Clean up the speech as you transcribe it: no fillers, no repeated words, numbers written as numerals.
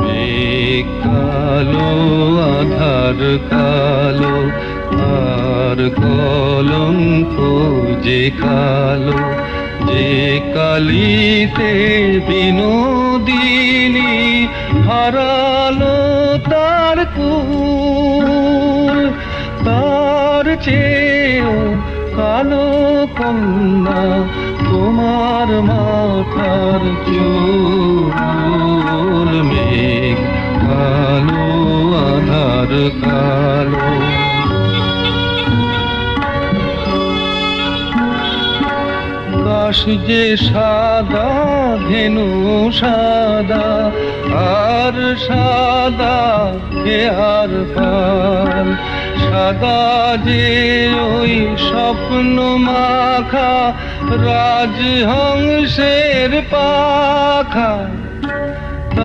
মেঘ কালো, আধার কালো, আর কলঙ্ক যে কালো, যে কালিতে বিনোদিনী হারালো তার কুল। তার চেয়েও কালো কন্যা তোমার মাথার চুল। মেঘ কালো, আধার কালো। আকাশ যে সাদা, ধেনু সাদা, আর সাদা হেয়ার পাল। সাদা যে ওই স্বপ্ন মাখা রাজহংসের পাখা।